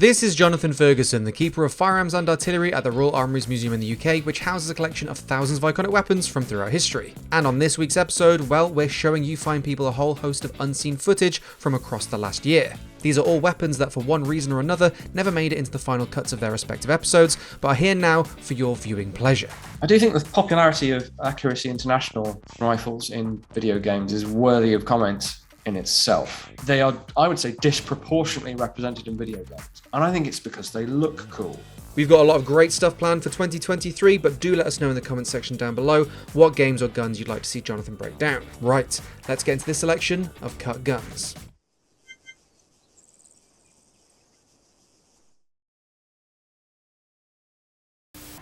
This is Jonathan Ferguson, the Keeper of Firearms and Artillery at the Royal Armouries Museum in the UK, which houses a collection of thousands of iconic weapons from throughout history. And on this week's episode, well, we're showing you fine people a whole host of unseen footage from across the last year. These are all weapons that for one reason or another never made it into the final cuts of their respective episodes, but are here now for your viewing pleasure. I do think the popularity of Accuracy International rifles in video games is worthy of comment in itself. They are, I would say, disproportionately represented in video games, and I think it's because they look cool. We've got a lot of great stuff planned for 2023, but do let us know in the comments section down below what games or guns you'd like to see Jonathan break down. Right, let's get into this selection of cut guns.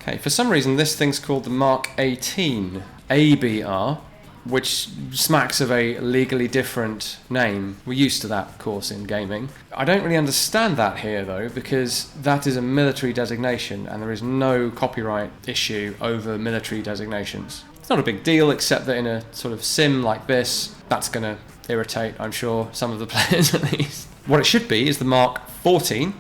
Okay, for some reason this thing's called the Mk18 ABR, which smacks of a legally different name. We're used to that, of course, in gaming. I don't really understand that here, though, because that is a military designation and there is no copyright issue over military designations. It's not a big deal, except that in a sort of sim like this, that's going to irritate, I'm sure, some of the players at least. What it should be is the Mk14,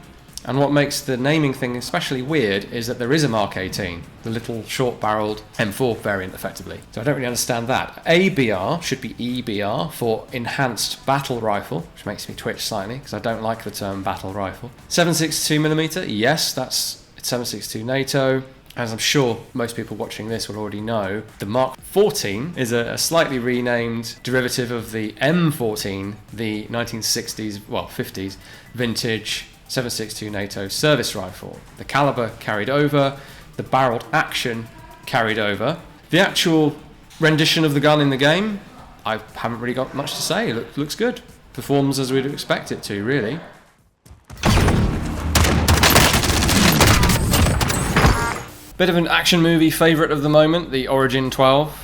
and what makes the naming thing especially weird is that there is a Mk18, the little short-barreled M4 variant, effectively. So I don't really understand that. ABR should be EBR for Enhanced Battle Rifle, which makes me twitch slightly because I don't like the term battle rifle. 7.62mm, yes, it's 7.62 NATO. As I'm sure most people watching this will already know, the Mk14 is a slightly renamed derivative of the M14, the 1960s, well, 50s vintage 7.62 NATO service rifle. The caliber carried over, the barreled action carried over. The actual rendition of the gun in the game, I haven't really got much to say. It looks good. Performs as we'd expect it to, really. Bit of an action movie favourite of the moment, the Origin 12,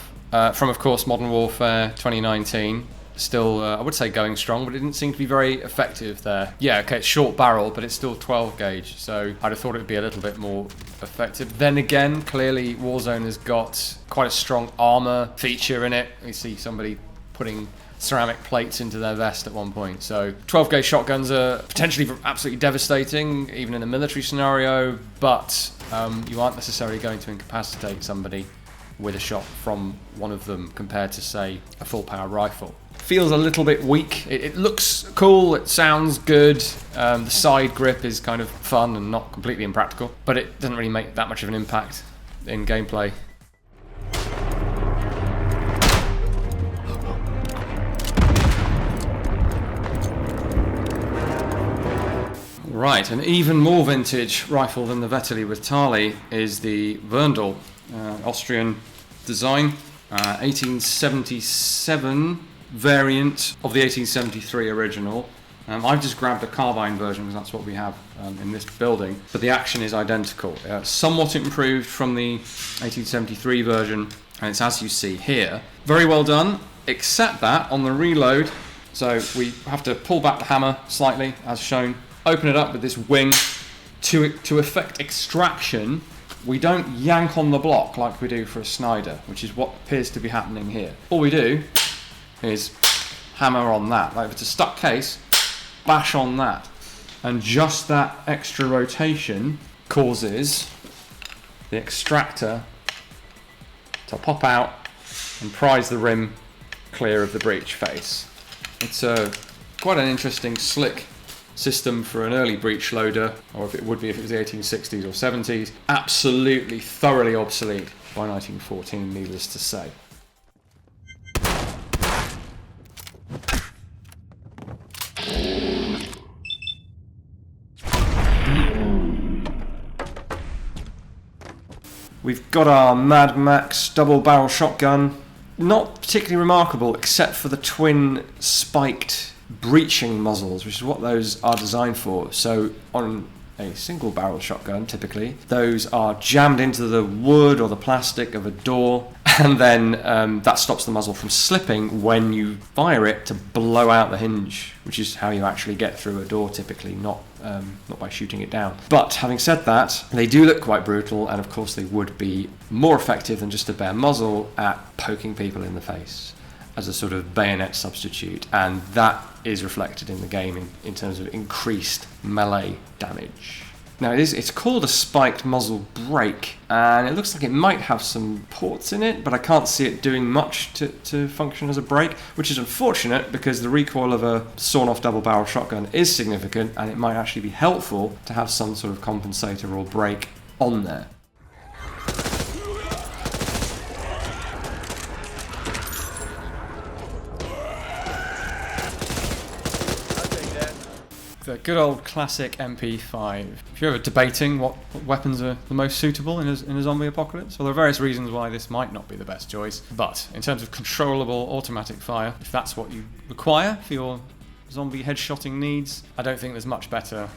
from, of course, Modern Warfare 2019. Still, I would say going strong, but it didn't seem to be very effective there. Yeah, okay, it's short barrel, but it's still 12 gauge, so I'd have thought it would be a little bit more effective. Then again, clearly Warzone has got quite a strong armor feature in it. You see somebody putting ceramic plates into their vest at one point. So 12 gauge shotguns are potentially absolutely devastating, even in a military scenario, but you aren't necessarily going to incapacitate somebody with a shot from one of them compared to, say, a full power rifle. Feels a little bit weak. It looks cool, it sounds good, the side grip is kind of fun and not completely impractical, but it doesn't really make that much of an impact in gameplay. Right, an even more vintage rifle than the Werndl with Tali is the Werndl, Austrian design, 1877 variant of the 1873 original. I've just grabbed a carbine version because that's what we have in this building, but the action is identical. Somewhat improved from the 1873 version, and it's as you see here. Very well done, except that on the reload, so we have to pull back the hammer slightly, as shown, open it up with this wing. To effect extraction, we don't yank on the block like we do for a Snyder, which is what appears to be happening here. All we do is hammer on that. Like if it's a stuck case, bash on that. And just that extra rotation causes the extractor to pop out and prise the rim clear of the breech face. It's quite an interesting, slick system for an early breech loader, or if it would be if it was the 1860s or 70s. Absolutely, thoroughly obsolete by 1914, needless to say. We've got our Mad Max double barrel shotgun. Not particularly remarkable, except for the twin spiked breaching muzzles, which is what those are designed for. So on a single barrel shotgun, typically, those are jammed into the wood or the plastic of a door, and then that stops the muzzle from slipping when you fire it to blow out the hinge, which is how you actually get through a door typically, not by shooting it down. But having said that, they do look quite brutal, and of course they would be more effective than just a bare muzzle at poking people in the face as a sort of bayonet substitute, and that is reflected in the game in terms of increased melee damage. Now it's called a spiked muzzle brake, and it looks like it might have some ports in it, but I can't see it doing much to function as a brake, which is unfortunate because the recoil of a sawn-off double-barrel shotgun is significant, and it might actually be helpful to have some sort of compensator or brake on there. The good old classic MP5. If you're ever debating what weapons are the most suitable in a zombie apocalypse, well, there are various reasons why this might not be the best choice. But in terms of controllable automatic fire, if that's what you require for your zombie headshotting needs, I don't think there's much better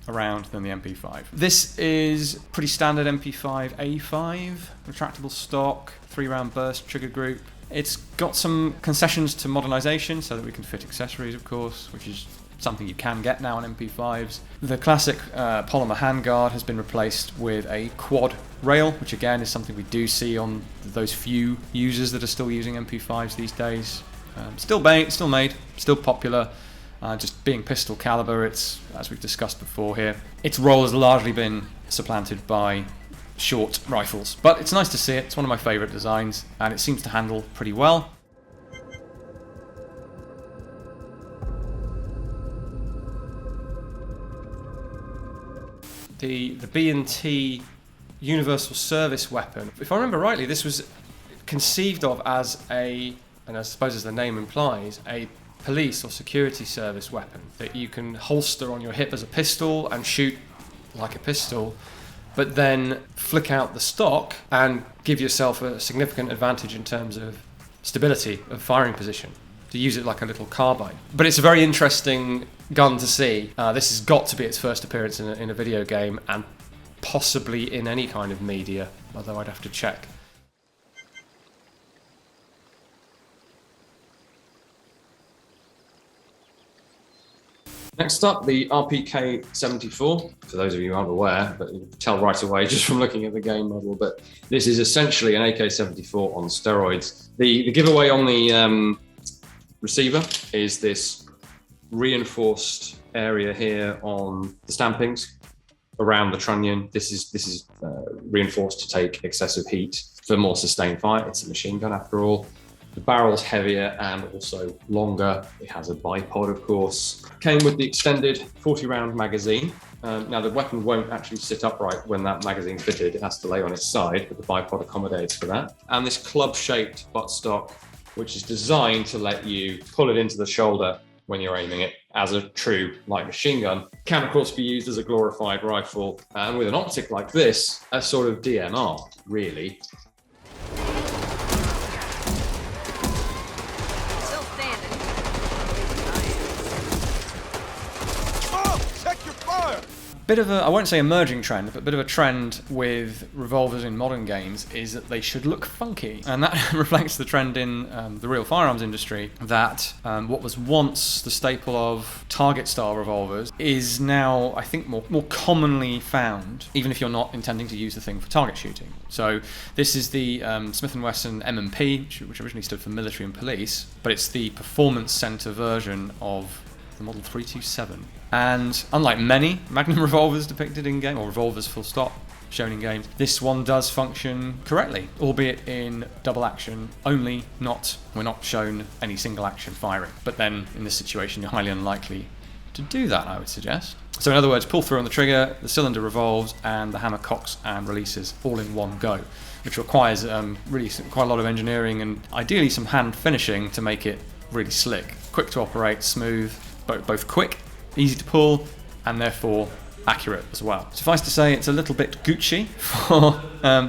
around than the MP5. This is pretty standard MP5A5, retractable stock, 3-round burst trigger group. It's got some concessions to modernisation so that we can fit accessories, of course, which is something you can get now on MP5s. The classic polymer handguard has been replaced with a quad rail, which again is something we do see on those few users that are still using MP5s these days. Still made, still popular. Just being pistol caliber, it's, as we've discussed before here, its role has largely been supplanted by short rifles. But it's nice to see it. It's one of my favourite designs, and it seems to handle pretty well. The B&T Universal Service Weapon. If I remember rightly, this was conceived of as and I suppose as the name implies, a police or security service weapon that you can holster on your hip as a pistol and shoot like a pistol, but then flick out the stock and give yourself a significant advantage in terms of stability of firing position, to use it like a little carbine. But it's a very interesting gun to see. This has got to be its first appearance in a video game, and possibly in any kind of media, although I'd have to check. Next up, the Mk18 For those of you who aren't aware, but you can tell right away just from looking at the game model, but this is essentially an AK-74 on steroids. The giveaway on the receiver is this reinforced area here on the stampings around the trunnion. This is reinforced to take excessive heat for more sustained fire. It's a machine gun after all. The barrel's heavier and also longer. It has a bipod, of course. Came with the extended 40-round magazine. Now, the weapon won't actually sit upright when that magazine's fitted. It has to lay on its side, but the bipod accommodates for that. And this club-shaped buttstock, which is designed to let you pull it into the shoulder when you're aiming it as a true light machine gun. Can, of course, be used as a glorified rifle. And with an optic like this, a sort of DMR, really. Bit of a, I won't say emerging trend, but a bit of a trend with revolvers in modern games is that they should look funky. And that reflects the trend in the real firearms industry, that what was once the staple of target-style revolvers is now, I think, more commonly found, even if you're not intending to use the thing for target shooting. So this is the Smith & Wesson M&P, which originally stood for military and police, but it's the performance center version of the Model 327. And unlike many Magnum revolvers depicted in game, or revolvers full stop, shown in games, this one does function correctly, albeit in double action only. We're not shown any single action firing. But then in this situation, you're highly unlikely to do that, I would suggest. So in other words, pull through on the trigger, the cylinder revolves, and the hammer cocks and releases all in one go, which requires really quite a lot of engineering and ideally some hand finishing to make it really slick, quick to operate, smooth, both quick, easy to pull, and therefore accurate as well. Suffice to say, it's a little bit Gucci for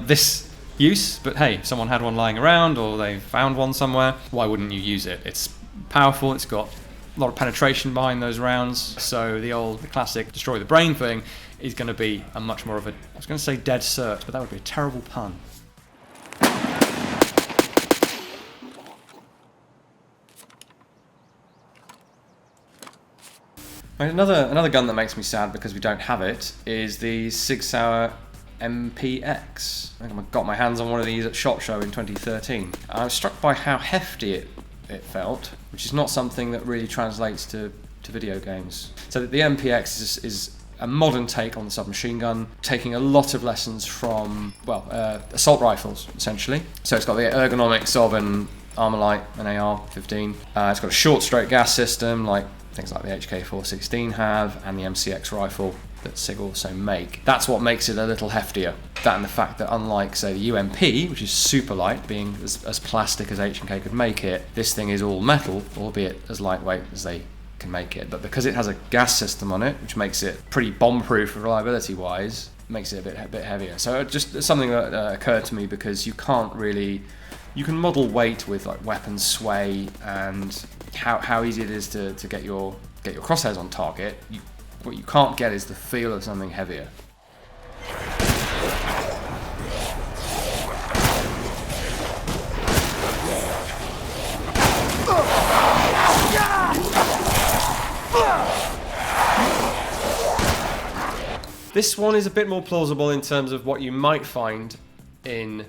this use, but hey, if someone had one lying around or they found one somewhere, why wouldn't you use it? It's powerful, it's got a lot of penetration behind those rounds, so the classic destroy the brain thing is going to be a much more of a, I was going to say dead cert, but that would be a terrible pun. Another gun that makes me sad because we don't have it is the Sig Sauer MPX. I think I got my hands on one of these at SHOT Show in 2013. I was struck by how hefty it it felt, which is not something that really translates to video games. So the MPX is a modern take on the submachine gun, taking a lot of lessons from, assault rifles, essentially. So it's got the ergonomics of an Armalite, an AR-15. It's got a short straight gas system, like things like the HK416 have, and the MCX rifle that SIG also make. That's what makes it a little heftier. That and the fact that unlike, say, the UMP, which is super light, being as plastic as H&K could make it, this thing is all metal, albeit as lightweight as they can make it. But because it has a gas system on it, which makes it pretty bomb-proof reliability-wise, makes it a bit heavier. So just something that occurred to me, because you can't really... You can model weight with like weapon sway and how easy it is to get your crosshairs on target. What you can't get is the feel of something heavier. This one is a bit more plausible in terms of what you might find in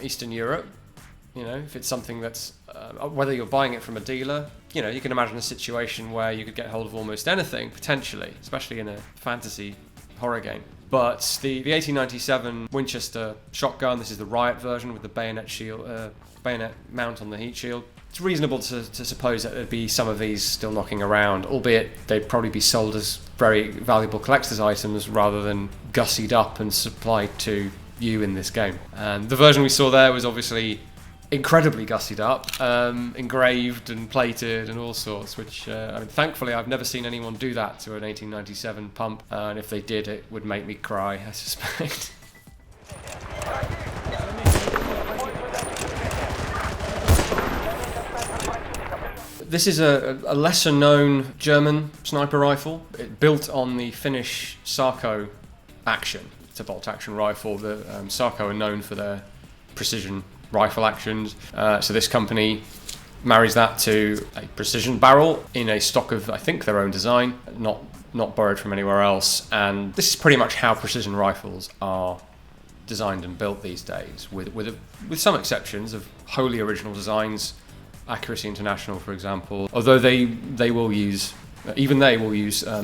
Eastern Europe. You know, if it's something that's, whether you're buying it from a dealer, you know, you can imagine a situation where you could get hold of almost anything, potentially, especially in a fantasy horror game. But the 1897 Winchester shotgun, this is the Riot version with the bayonet shield, bayonet mount on the heat shield. It's reasonable to suppose that there'd be some of these still knocking around, albeit they'd probably be sold as very valuable collector's items rather than gussied up and supplied to you in this game. And the version we saw there was obviously incredibly gussied up, engraved and plated and all sorts, which thankfully I've never seen anyone do that to an 1897 pump, and if they did, it would make me cry, I suspect. This is a lesser known German sniper rifle. It built on the Finnish Sarco action. It's a bolt action rifle. The Sarco are known for their precision rifle actions. So this company marries that to a precision barrel in a stock of, I think, their own design, not borrowed from anywhere else. And this is pretty much how precision rifles are designed and built these days, with some exceptions of wholly original designs. Accuracy International, for example, although they will use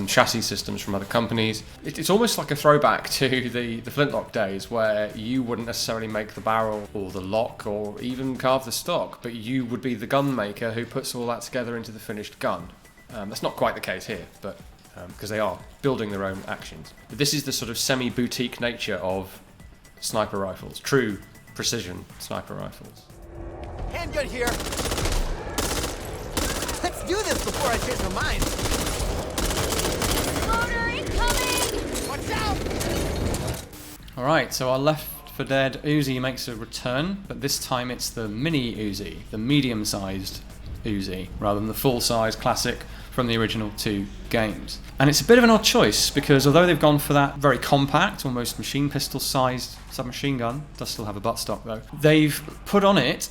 chassis systems from other companies. It's almost like a throwback to the flintlock days, where you wouldn't necessarily make the barrel or the lock or even carve the stock, but you would be the gun maker who puts all that together into the finished gun. That's not quite the case here, but because they are building their own actions. But this is the sort of semi-boutique nature of sniper rifles, true precision sniper rifles. Handgun here! Let's do this before I change my mind! Loader incoming! Watch out! Alright, so our Left 4 Dead Uzi makes a return, but this time it's the mini Uzi, the medium-sized Uzi, rather than the full-size classic from the original two games. And it's a bit of an odd choice, because although they've gone for that very compact, almost machine pistol-sized submachine gun, does still have a buttstock though, they've put on it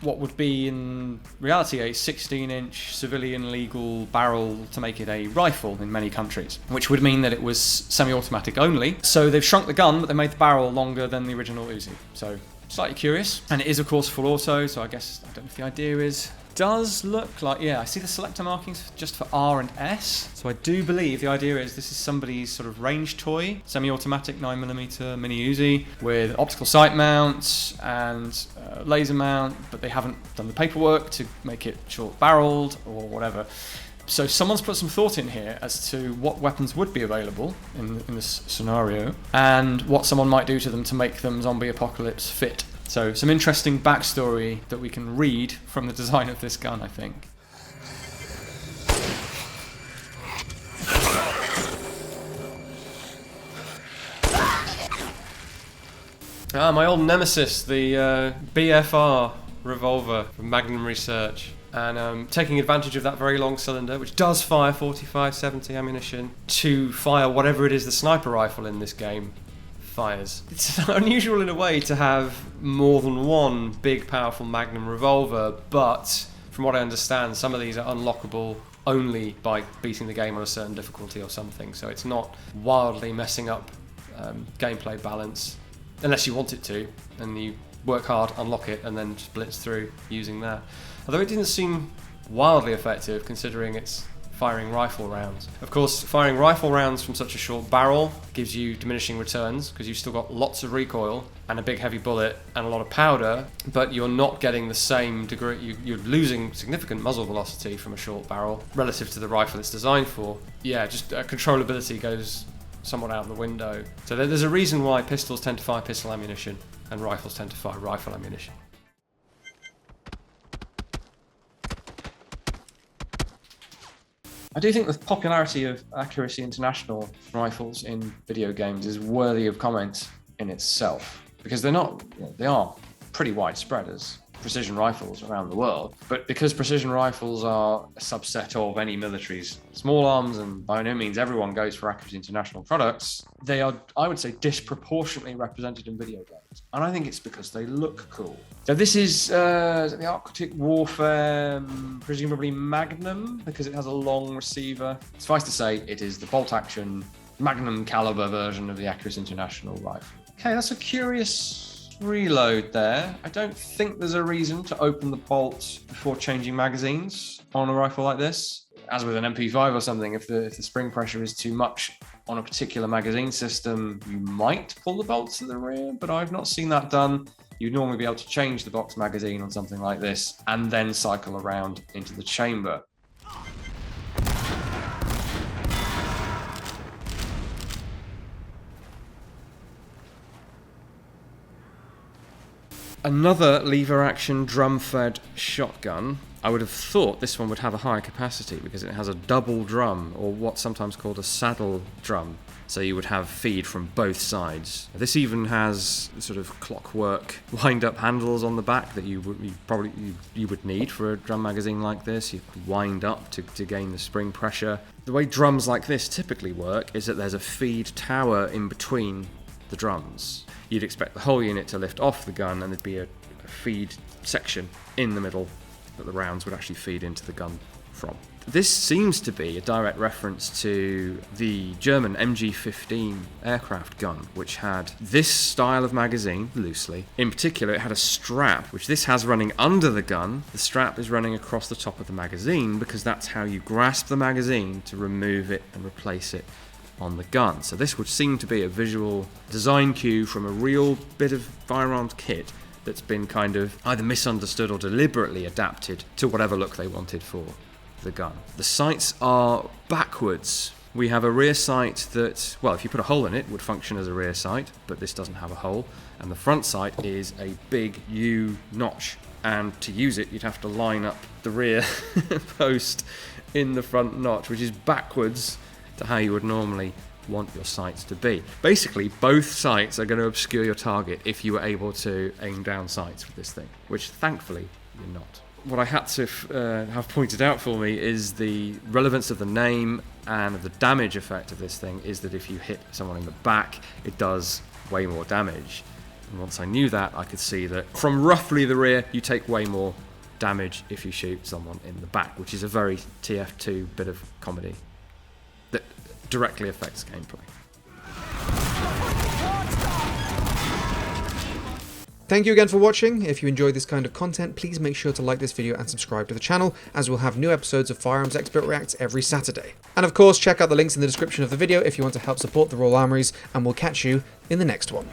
what would be in reality a 16-inch civilian legal barrel to make it a rifle in many countries, which would mean that it was semi-automatic only. So they've shrunk the gun, but they made the barrel longer than the original Uzi. So slightly curious. And it is of course full auto, so I guess, I don't know if the idea is... Does look like, yeah, I see the selector markings just for R and S. So I do believe the idea is this is somebody's sort of range toy, semi-automatic 9mm mini Uzi with optical sight mounts and laser mount, but they haven't done the paperwork to make it short barreled or whatever. So someone's put some thought in here as to what weapons would be available in this scenario and what someone might do to them to make them zombie apocalypse fit. So some interesting backstory that we can read from the design of this gun, I think. My old nemesis, the BFR Revolver from Magnum Research. And taking advantage of that very long cylinder, which does fire 45-70 ammunition, to fire whatever it is the sniper rifle in this game fires. It's unusual in a way to have more than one big powerful Magnum revolver, but from what I understand, some of these are unlockable only by beating the game on a certain difficulty or something, so it's not wildly messing up gameplay balance, unless you want it to, and you work hard, unlock it, and then just blitz through using that. Although it didn't seem wildly effective considering it's firing rifle rounds. Of course, firing rifle rounds from such a short barrel gives you diminishing returns because you've still got lots of recoil and a big heavy bullet and a lot of powder, but you're not getting the same degree. You're losing significant muzzle velocity from a short barrel relative to the rifle it's designed for. Yeah, just controllability goes somewhat out the window. So there's a reason why pistols tend to fire pistol ammunition and rifles tend to fire rifle ammunition. I do think the popularity of Accuracy International rifles in video games is worthy of comment in itself, because they are pretty widespread as precision rifles around the world, but because precision rifles are a subset of any military's small arms, and by no means everyone goes for Accuracy International products, they are, I would say, disproportionately represented in video games. And I think it's because they look cool. So this is the Arctic Warfare, presumably Magnum, because it has a long receiver. Suffice to say, it is the bolt-action Magnum caliber version of the Accuracy International rifle. Okay, that's a curious reload there. I don't think there's a reason to open the bolt before changing magazines on a rifle like this. As with an MP5 or something, if the spring pressure is too much on a particular magazine system, you might pull the bolt to the rear, but I've not seen that done. You'd normally be able to change the box magazine on something like this and then cycle around into the chamber. Another lever-action drum-fed shotgun. I would have thought this one would have a higher capacity because it has a double drum, or what's sometimes called a saddle drum. So you would have feed from both sides. This even has sort of clockwork wind-up handles on the back that you would need for a drum magazine like this. You could wind up to gain the spring pressure. The way drums like this typically work is that there's a feed tower in between the drums. You'd expect the whole unit to lift off the gun and there'd be a feed section in the middle that the rounds would actually feed into the gun from. This seems to be a direct reference to the German MG15 aircraft gun, which had this style of magazine, loosely. In particular, it had a strap, which this has running under the gun. The strap is running across the top of the magazine because that's how you grasp the magazine to remove it and replace it on the gun. So this would seem to be a visual design cue from a real bit of firearms kit that's been kind of either misunderstood or deliberately adapted to whatever look they wanted for the gun. The sights are backwards. We have a rear sight that, well, if you put a hole in it, would function as a rear sight, but this doesn't have a hole. And the front sight is a big U notch. And to use it, you'd have to line up the rear post in the front notch, which is backwards to how you would normally want your sights to be. Basically, both sights are going to obscure your target if you were able to aim down sights with this thing, which thankfully you're not. What I had to have pointed out for me is the relevance of the name and of the damage effect of this thing is that if you hit someone in the back, it does way more damage. And once I knew that, I could see that from roughly the rear, you take way more damage if you shoot someone in the back, which is a very TF2 bit of comedy that directly affects gameplay. Thank you again for watching. If you enjoyed this kind of content, please make sure to like this video and subscribe to the channel, as we'll have new episodes of Firearms Expert Reacts every Saturday. And of course, check out the links in the description of the video if you want to help support the Royal Armouries, and we'll catch you in the next one.